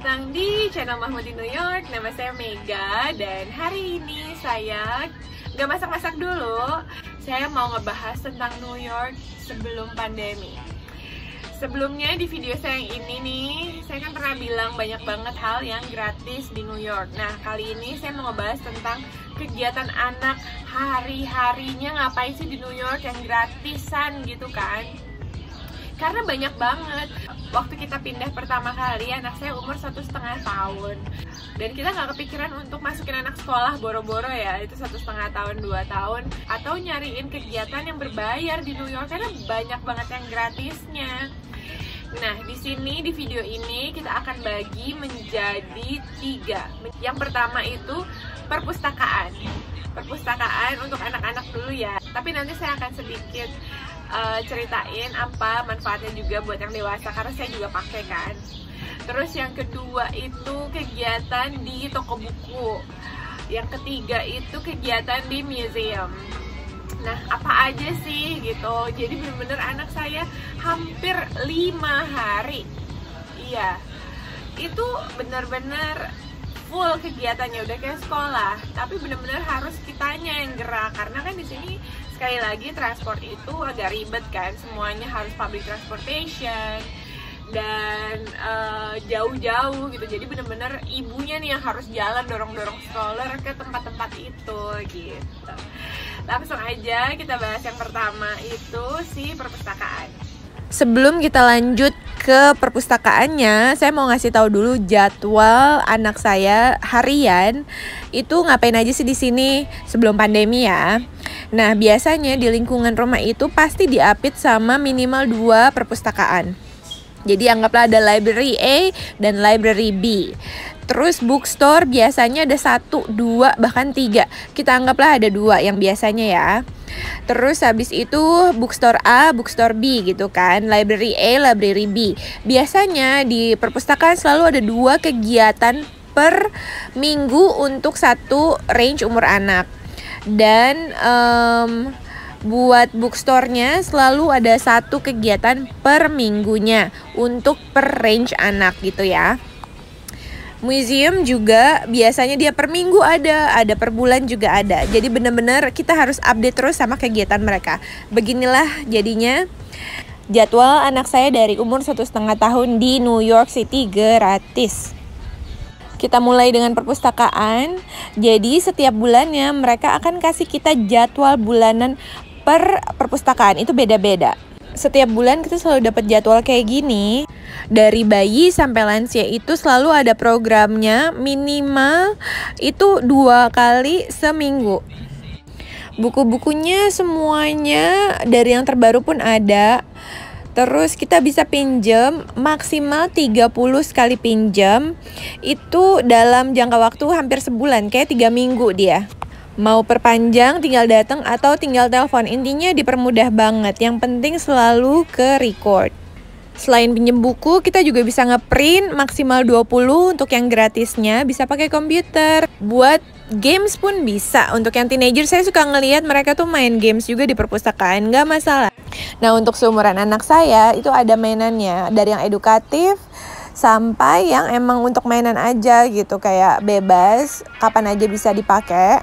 datang di channel Mahmud di New York. Nama saya Mega dan hari ini saya gak masak-masak dulu. Saya mau ngebahas tentang New York sebelum pandemi. Sebelumnya di video saya yang ini nih, saya kan pernah bilang banyak banget hal yang gratis di New York. Nah, kali ini saya mau ngebahas tentang kegiatan anak hari-harinya ngapain sih di New York yang gratisan gitu kan. Karena banyak banget. Waktu kita pindah pertama kali, anak saya umur 1,5 tahun. Dan kita nggak kepikiran untuk masukin anak sekolah boro-boro ya, itu 1,5 tahun, 2 tahun. Atau nyariin kegiatan yang berbayar di New York, karena banyak banget yang gratisnya. Nah, di sini, di video ini, kita akan bagi menjadi 3. Yang pertama itu perpustakaan. Perpustakaan untuk anak-anak dulu ya. Tapi nanti saya akan sedikit ceritain apa manfaatnya juga buat yang dewasa, karena saya juga pakai kan. Terus yang kedua itu kegiatan di toko buku. Yang ketiga itu kegiatan di museum. Nah, apa aja sih gitu. Jadi bener-bener anak saya hampir 5 hari. Iya, itu bener-bener full kegiatannya, udah kayak sekolah. Tapi bener-bener harus kitanya yang gerak, karena kan di sini sekali lagi transport itu agak ribet kan, semuanya harus public transportation dan jauh-jauh gitu. Jadi bener-bener ibunya nih yang harus jalan dorong-dorong stroller ke tempat-tempat itu gitu. Langsung aja kita bahas yang pertama itu si perpustakaan. Sebelum kita lanjut ke perpustakaannya, saya mau ngasih tahu dulu jadwal anak saya harian itu ngapain aja sih di sini sebelum pandemi ya. Nah, biasanya di lingkungan rumah itu pasti diapit sama minimal 2 perpustakaan. Jadi anggaplah ada library A dan library B. Terus bookstore biasanya ada 1, 2, bahkan 3. Kita anggaplah ada 2 yang biasanya ya. Terus habis itu bookstore A, bookstore B gitu kan. Library A, library B. Biasanya di perpustakaan selalu ada 2 kegiatan per minggu untuk satu range umur anak. Dan buat bookstore-nya selalu ada 1 kegiatan per minggunya untuk per range anak gitu ya. Museum juga biasanya dia per minggu ada per bulan juga ada. Jadi benar-benar kita harus update terus sama kegiatan mereka. Beginilah jadinya jadwal anak saya dari umur 1,5 tahun di New York City gratis. Kita mulai dengan perpustakaan. Jadi setiap bulannya mereka akan kasih kita jadwal bulanan per perpustakaan, itu beda-beda. Setiap bulan kita selalu dapat jadwal kayak gini. Dari bayi sampai lansia itu selalu ada programnya, minimal itu 2 kali seminggu. Buku-bukunya semuanya dari yang terbaru pun ada. Terus kita bisa pinjam maksimal 30 sekali pinjam. Itu dalam jangka waktu hampir sebulan, kayak 3 minggu dia. Mau perpanjang tinggal datang atau tinggal telepon. Intinya dipermudah banget. Yang penting selalu ke record. Selain pinjem buku, kita juga bisa ngeprint maksimal 20 untuk yang gratisnya, bisa pakai komputer. Buat games pun bisa. Untuk yang teenager saya suka ngelihat mereka tuh main games juga di perpustakaan, nggak masalah. Nah, untuk seumuran anak saya itu ada mainannya, dari yang edukatif sampai yang emang untuk mainan aja gitu, kayak bebas, kapan aja bisa dipakai.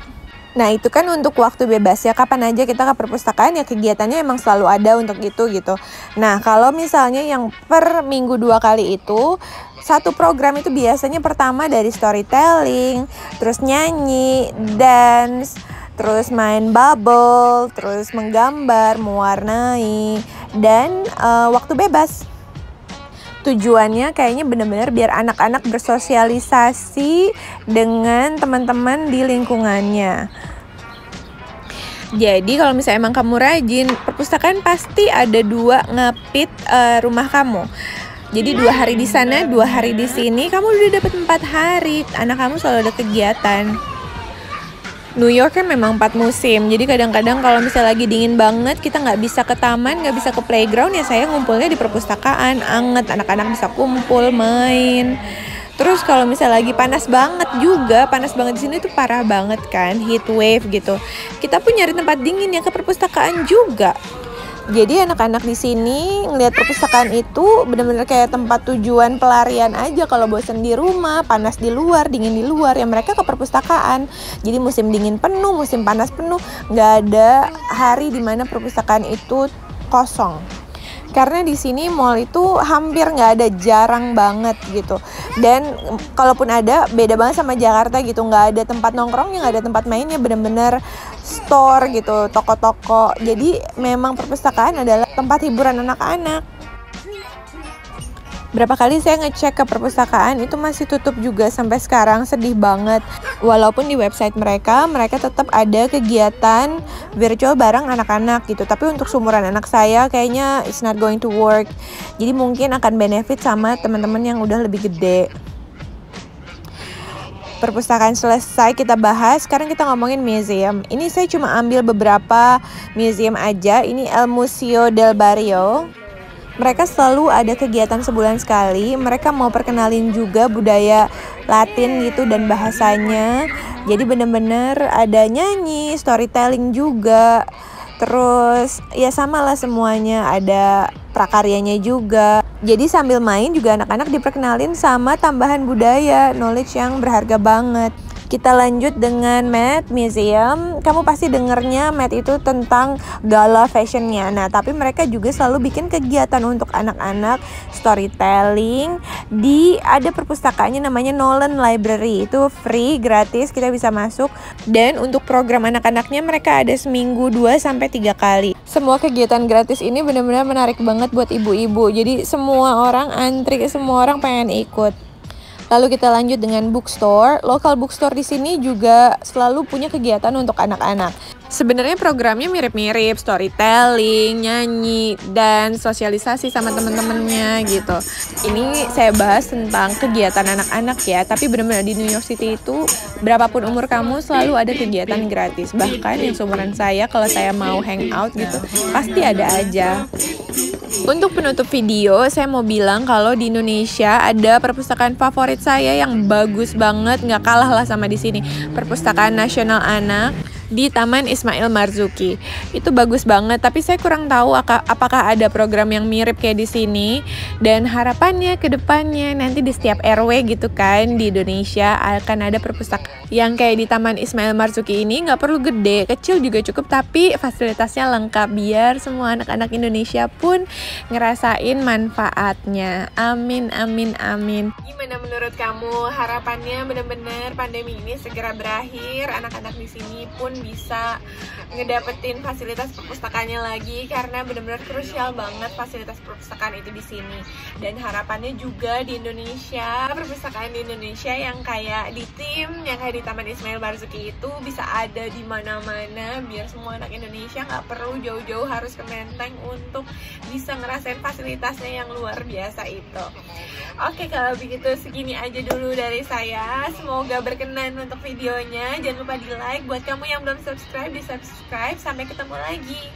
Nah, itu kan untuk waktu bebas ya, kapan aja kita ke perpustakaan ya, kegiatannya emang selalu ada untuk itu gitu. Nah, kalau misalnya yang per minggu 2 kali itu, satu program itu biasanya pertama dari storytelling, terus nyanyi, dance, terus main bubble, terus menggambar, mewarnai, dan waktu bebas. Tujuannya kayaknya benar-benar biar anak-anak bersosialisasi dengan teman-teman di lingkungannya. Jadi kalau misalnya emang kamu rajin, perpustakaan pasti ada 2 ngapit rumah kamu. Jadi 2 hari di sana, 2 hari di sini, kamu udah dapat 4 hari. Anak kamu selalu ada kegiatan. New York kan memang 4 musim, jadi kadang-kadang kalau misalnya lagi dingin banget, kita nggak bisa ke taman, nggak bisa ke playground, ya saya ngumpulnya di perpustakaan, anget, anak-anak bisa kumpul, main. Terus kalau misalnya lagi panas banget juga, panas banget di sini tuh parah banget kan, heat wave gitu. Kita pun nyari tempat dingin ya ke perpustakaan juga. Jadi anak-anak di sini ngelihat perpustakaan itu benar-benar kayak tempat tujuan pelarian aja. Kalau bosan di rumah, panas di luar, dingin di luar, ya mereka ke perpustakaan. Jadi musim dingin penuh, musim panas penuh, nggak ada hari dimana perpustakaan itu kosong. Karena di sini mall itu hampir nggak ada, jarang banget gitu. Dan kalaupun ada, beda banget sama Jakarta gitu, nggak ada tempat nongkrongnya, nggak ada tempat mainnya, bener-bener store gitu, toko-toko. Jadi memang perpustakaan adalah tempat hiburan anak-anak. Berapa kali saya ngecek ke perpustakaan itu masih tutup juga sampai sekarang, sedih banget. Walaupun di website mereka tetap ada kegiatan virtual bareng anak-anak gitu. Tapi untuk seumuran anak saya kayaknya it's not going to work. Jadi mungkin akan benefit sama teman-teman yang udah lebih gede. Perpustakaan selesai kita bahas, sekarang kita ngomongin museum. Ini saya cuma ambil beberapa museum aja. Ini El Museo del Barrio. Mereka selalu ada kegiatan sebulan sekali. Mereka mau perkenalin juga budaya Latin gitu dan bahasanya. Jadi bener-bener ada nyanyi, storytelling juga. Terus ya sama lah semuanya, ada prakaryanya juga. Jadi sambil main juga anak-anak diperkenalin sama tambahan budaya, knowledge yang berharga banget. Kita lanjut dengan Met Museum. Kamu pasti dengernya Met itu tentang gala fashionnya. Nah, tapi mereka juga selalu bikin kegiatan untuk anak-anak, storytelling. Ada perpustakaannya namanya Nolan Library. Itu free, gratis, kita bisa masuk. Dan untuk program anak-anaknya mereka ada seminggu 2-3 kali. Semua kegiatan gratis ini benar-benar menarik banget buat ibu-ibu. Jadi semua orang antri, semua orang pengen ikut. Lalu kita lanjut dengan bookstore. Local bookstore di sini juga selalu punya kegiatan untuk anak-anak. Sebenarnya programnya mirip-mirip, storytelling, nyanyi, dan sosialisasi sama teman-temannya gitu. Ini saya bahas tentang kegiatan anak-anak ya, tapi benar-benar di New York City itu berapapun umur kamu selalu ada kegiatan gratis. Bahkan yang seumuran saya, kalau saya mau hangout gitu, pasti ada aja. Untuk penutup video, saya mau bilang kalau di Indonesia ada perpustakaan favorit saya yang bagus banget, nggak kalah lah sama di sini. Perpustakaan Nasional Anak di Taman Ismail Marzuki. Itu bagus banget, tapi saya kurang tahu apakah ada program yang mirip kayak di sini. Dan harapannya ke depannya nanti di setiap RW gitu kan di Indonesia akan ada perpustakaan yang kayak di Taman Ismail Marzuki ini. Nggak perlu gede, kecil juga cukup, tapi fasilitasnya lengkap biar semua anak-anak Indonesia pun ngerasain manfaatnya. Amin, amin, amin. Gimana menurut kamu? Harapannya benar-benar pandemi ini segera berakhir, anak-anak di sini pun bisa ngedapetin fasilitas perpustakaannya lagi, karena benar-benar krusial banget fasilitas perpustakaan itu di sini. Dan harapannya juga di Indonesia, perpustakaan di Indonesia yang kayak di tim, yang kayak di Taman Ismail Marzuki itu bisa ada di mana-mana, biar semua anak Indonesia nggak perlu jauh-jauh harus ke Menteng untuk bisa ngerasain fasilitasnya yang luar biasa itu. Oke, kalau begitu segini aja dulu dari saya. Semoga berkenan untuk videonya. Jangan lupa di like. Buat kamu yang belum subscribe, di subscribe. Sampai ketemu lagi.